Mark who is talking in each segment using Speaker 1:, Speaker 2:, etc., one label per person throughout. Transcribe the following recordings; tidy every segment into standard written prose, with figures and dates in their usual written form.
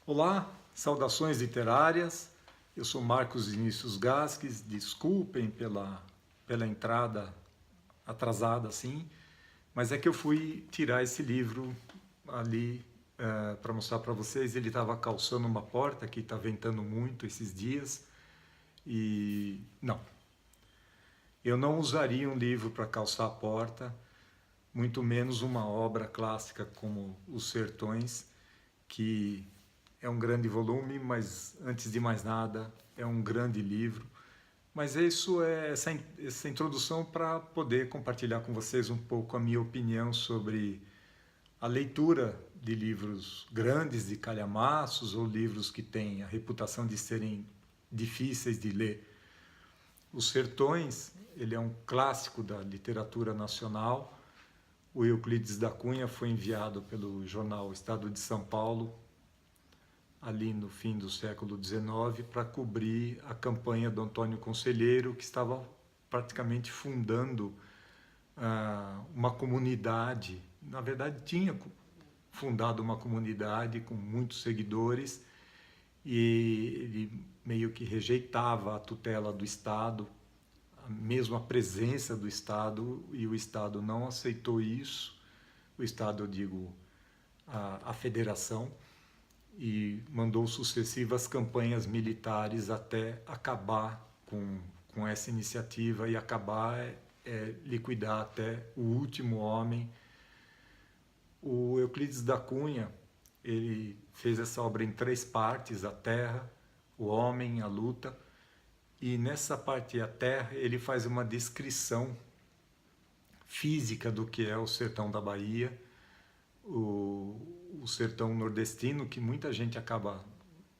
Speaker 1: Olá, saudações literárias. Eu sou Marcos Vinícius Gasques. Desculpem pela entrada atrasada assim, mas é que eu fui tirar esse livro ali para mostrar para vocês. Ele estava calçando uma porta que está ventando muito esses dias e não, eu não usaria um livro para calçar a porta, muito menos uma obra clássica como Os Sertões, que é um grande volume, mas antes de mais nada é um grande livro. Mas isso é essa introdução para poder compartilhar com vocês um pouco a minha opinião sobre a leitura de livros grandes, de calhamaços, ou livros que têm a reputação de serem difíceis de ler. Os Sertões, ele é um clássico da literatura nacional. O Euclides da Cunha foi enviado pelo jornal Estado de São Paulo ali no fim do século XIX, para cobrir a campanha do Antônio Conselheiro, que estava praticamente fundando uma comunidade. Na verdade, tinha fundado uma comunidade com muitos seguidores e ele meio que rejeitava a tutela do Estado, mesmo a presença do Estado, e o Estado não aceitou isso. O Estado, eu digo, a federação, e mandou sucessivas campanhas militares até acabar com essa iniciativa, e acabar liquidar até o último homem. O Euclides da Cunha, ele fez essa obra em 3 partes: a terra, o homem, a luta, e nessa parte a terra ele faz uma descrição física do que é o sertão da Bahia, o sertão nordestino, que muita gente acaba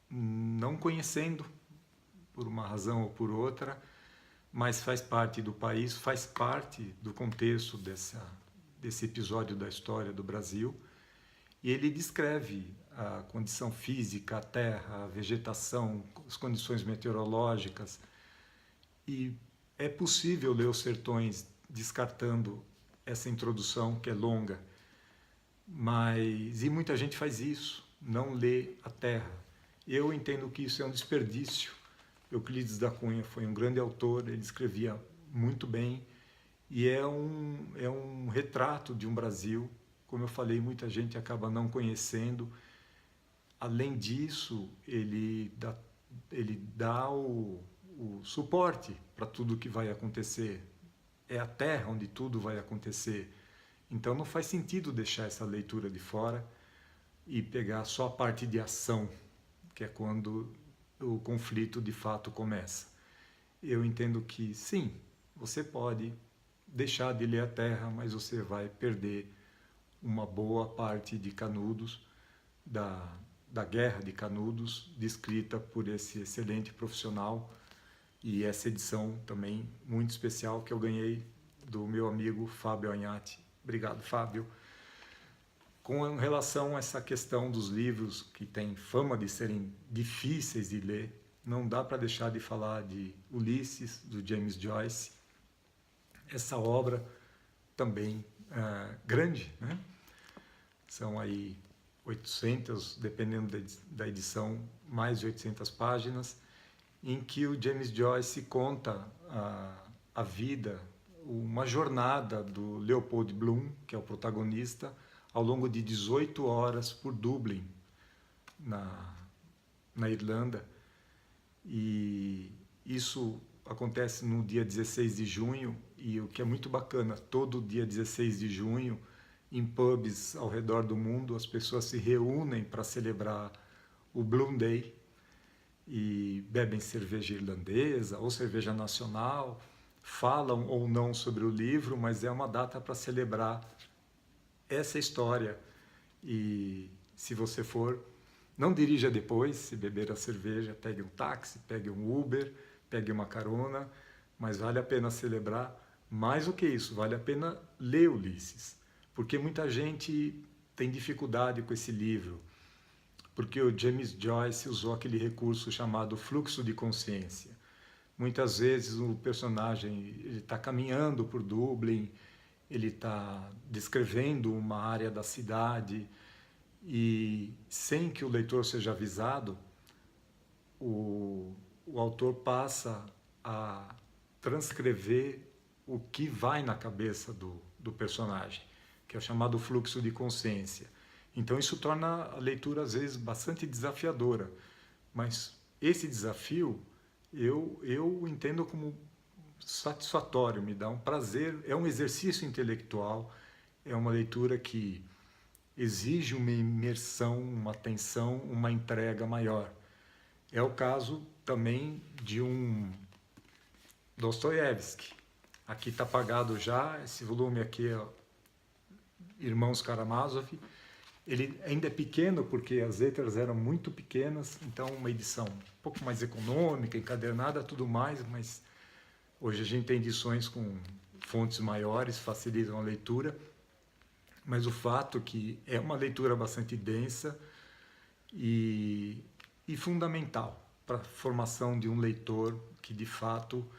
Speaker 1: não conhecendo por uma razão ou por outra, mas faz parte do país, faz parte do contexto desse episódio da história do Brasil. E ele descreve a condição física, a terra, a vegetação, as condições meteorológicas. E é possível ler Os Sertões descartando essa introdução, que é longa, e muita gente faz isso, não lê a terra. Eu entendo que isso é um desperdício. Euclides da Cunha foi um grande autor, ele escrevia muito bem, e é um retrato de um Brasil, como eu falei, muita gente acaba não conhecendo. Além disso, ele dá o suporte para tudo que vai acontecer. É a terra onde tudo vai acontecer. Então não faz sentido deixar essa leitura de fora e pegar só a parte de ação, que é quando o conflito de fato começa. Eu entendo que sim, você pode deixar de ler a terra, mas você vai perder uma boa parte de Canudos, da Guerra de Canudos, descrita por esse excelente profissional, e essa edição também muito especial que eu ganhei do meu amigo Fábio Agnati. Obrigado, Fábio. Com relação a essa questão dos livros que têm fama de serem difíceis de ler, não dá para deixar de falar de Ulisses, do James Joyce. Essa obra também grande, né? São aí 800, dependendo da edição, mais de 800 páginas, em que o James Joyce conta a vida, uma jornada do Leopold Bloom, que é o protagonista, ao longo de 18 horas por Dublin, na Irlanda. E isso acontece no dia 16 de junho, e o que é muito bacana, todo dia 16 de junho, em pubs ao redor do mundo, as pessoas se reúnem para celebrar o Bloom Day e bebem cerveja irlandesa ou cerveja nacional, falam ou não sobre o livro, mas é uma data para celebrar essa história. E se você for, não dirija depois, se beber a cerveja, pegue um táxi, pegue um Uber, pegue uma carona, mas vale a pena celebrar. Mais do que isso, vale a pena ler Ulisses, porque muita gente tem dificuldade com esse livro, porque o James Joyce usou aquele recurso chamado fluxo de consciência. Muitas vezes o personagem está caminhando por Dublin, ele está descrevendo uma área da cidade, e sem que o leitor seja avisado, o autor passa a transcrever o que vai na cabeça do personagem, que é o chamado fluxo de consciência. Então isso torna a leitura às vezes bastante desafiadora, mas esse desafio eu entendo como satisfatório, me dá um prazer, é um exercício intelectual, é uma leitura que exige uma imersão, uma atenção, uma entrega maior. É o caso também de um Dostoiévski. Aqui está apagado já, esse volume aqui é Irmãos Karamazov. Ele ainda é pequeno porque as letras eram muito pequenas, então uma edição um pouco mais econômica, encadernada, tudo mais, mas hoje a gente tem edições com fontes maiores, facilitam a leitura, mas o fato que é uma leitura bastante densa e fundamental para a formação de um leitor que de fato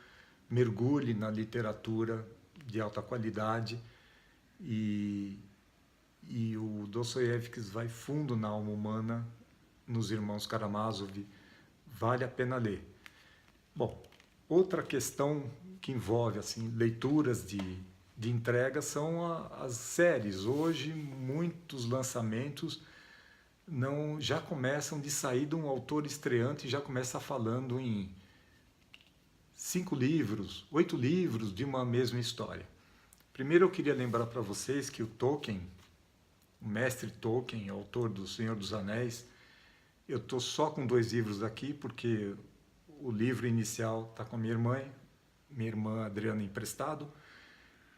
Speaker 1: mergulhe na literatura de alta qualidade e o Dostoiévski vai fundo na alma humana, nos Irmãos Karamazov, vale a pena ler. Bom, outra questão que envolve assim leituras de entrega são as séries. Hoje muitos lançamentos não já começam de sair de um autor estreante e já começa falando em 5 livros, 8 livros de uma mesma história. Primeiro eu queria lembrar para vocês que o Tolkien, o mestre Tolkien, autor do Senhor dos Anéis, eu estou só com 2 livros aqui porque o livro inicial está com a minha irmã Adriana emprestado,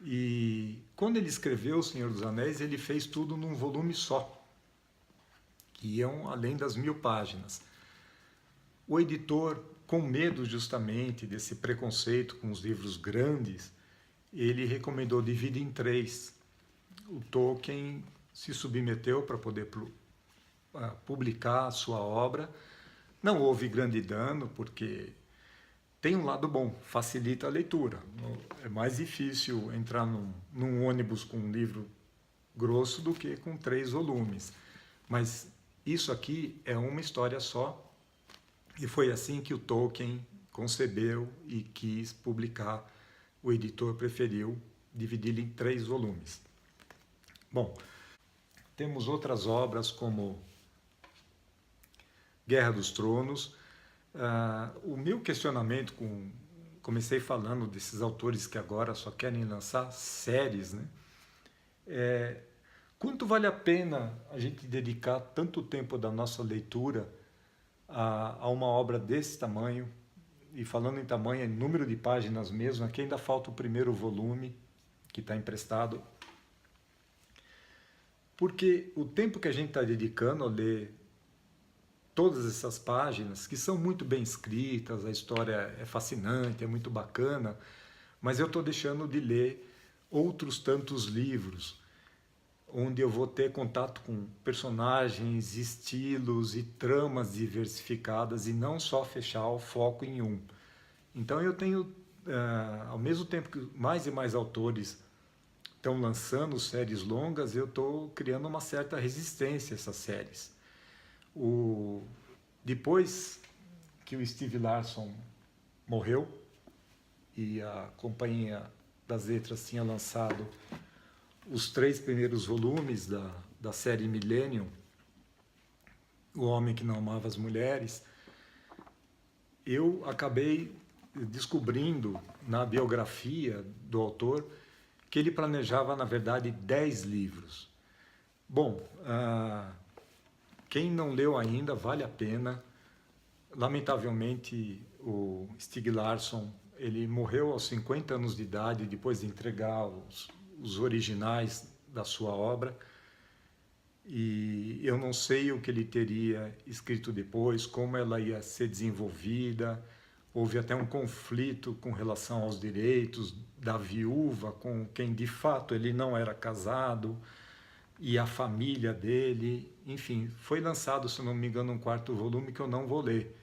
Speaker 1: e quando ele escreveu O Senhor dos Anéis, ele fez tudo num volume só, que iam além das 1000 páginas. O editor, com medo justamente desse preconceito com os livros grandes, ele recomendou dividir em 3. O Tolkien se submeteu para poder publicar a sua obra. Não houve grande dano, porque tem um lado bom, facilita a leitura. É mais difícil entrar num ônibus com um livro grosso do que com 3 volumes. Mas isso aqui é uma história só, e foi assim que o Tolkien concebeu e quis publicar. O editor preferiu dividi-lo em 3 volumes. Bom, temos outras obras como Guerra dos Tronos. O meu questionamento, comecei falando desses autores que agora só querem lançar séries, né? Quanto vale a pena a gente dedicar tanto tempo da nossa leitura a uma obra desse tamanho? E falando em tamanho, em número de páginas mesmo, aqui ainda falta o primeiro volume, que está emprestado. Porque o tempo que a gente está dedicando a ler todas essas páginas, que são muito bem escritas, a história é fascinante, é muito bacana, mas eu estou deixando de ler outros tantos livros, onde eu vou ter contato com personagens, estilos e tramas diversificadas e não só fechar o foco em um. Então eu tenho, ao mesmo tempo que mais e mais autores estão lançando séries longas, eu estou criando uma certa resistência a essas séries. Depois que o Steve Larson morreu e a Companhia das Letras tinha lançado os 3 primeiros volumes da série Millennium, O Homem que Não Amava as Mulheres, eu acabei descobrindo na biografia do autor que ele planejava, na verdade, 10 livros. Bom, quem não leu ainda, vale a pena. Lamentavelmente, o Stieg Larsson, ele morreu aos 50 anos de idade, depois de entregar os originais da sua obra. E eu não sei o que ele teria escrito depois, como ela ia ser desenvolvida. Houve até um conflito com relação aos direitos da viúva, com quem de fato ele não era casado, e a família dele. Enfim, foi lançado, se não me engano, um 4º volume que eu não vou ler,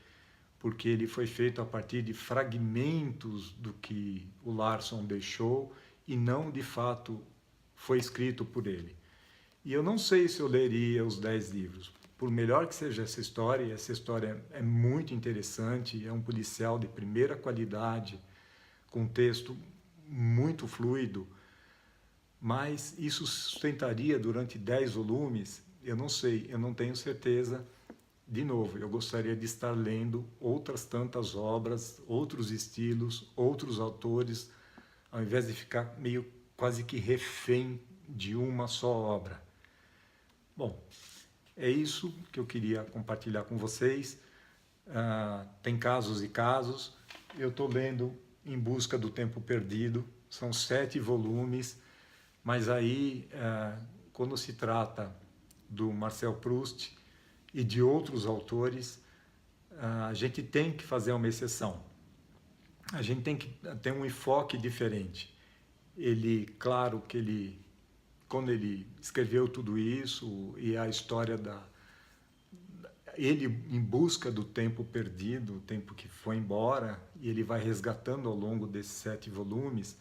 Speaker 1: porque ele foi feito a partir de fragmentos do que o Larson deixou e não de fato foi escrito por ele. E eu não sei se eu leria os 10 livros. Por melhor que seja essa história é muito interessante, é um policial de primeira qualidade, com um texto muito fluido, mas isso sustentaria durante 10 volumes? Eu não sei, eu não tenho certeza. De novo, eu gostaria de estar lendo outras tantas obras, outros estilos, outros autores, ao invés de ficar meio quase que refém de uma só obra. Bom, é isso que eu queria compartilhar com vocês. Tem casos e casos. Eu estou lendo Em Busca do Tempo Perdido, são 7 volumes, mas aí, quando se trata do Marcel Proust e de outros autores, a gente tem que fazer uma exceção. A gente tem que ter um enfoque diferente. Claro que quando ele escreveu tudo isso e a história ele em busca do tempo perdido, o tempo que foi embora, e ele vai resgatando ao longo desses 7 volumes,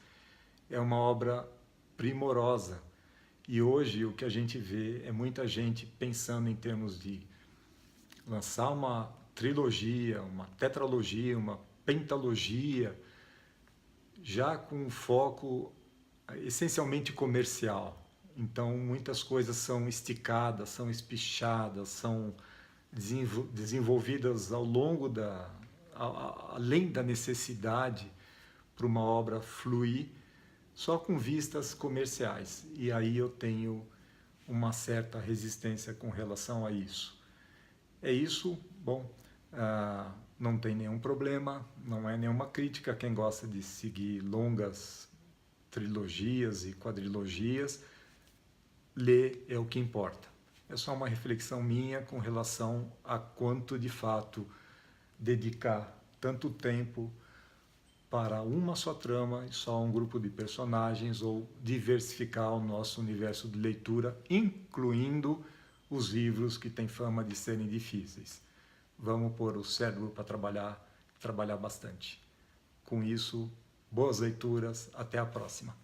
Speaker 1: é uma obra primorosa. E hoje o que a gente vê é muita gente pensando em termos de lançar uma trilogia, uma tetralogia, uma pentalogia, já com um foco essencialmente comercial. Então, muitas coisas são esticadas, são espichadas, são desenvolvidas ao longo além da necessidade para uma obra fluir, só com vistas comerciais. E aí eu tenho uma certa resistência com relação a isso. É isso, bom, não tem nenhum problema, não é nenhuma crítica. Quem gosta de seguir longas trilogias e quadrilogias, ler é o que importa. É só uma reflexão minha com relação a quanto de fato dedicar tanto tempo para uma só trama e só um grupo de personagens, ou diversificar o nosso universo de leitura, incluindo os livros que têm fama de serem difíceis. Vamos pôr o cérebro para trabalhar bastante. Com isso, boas leituras, até a próxima.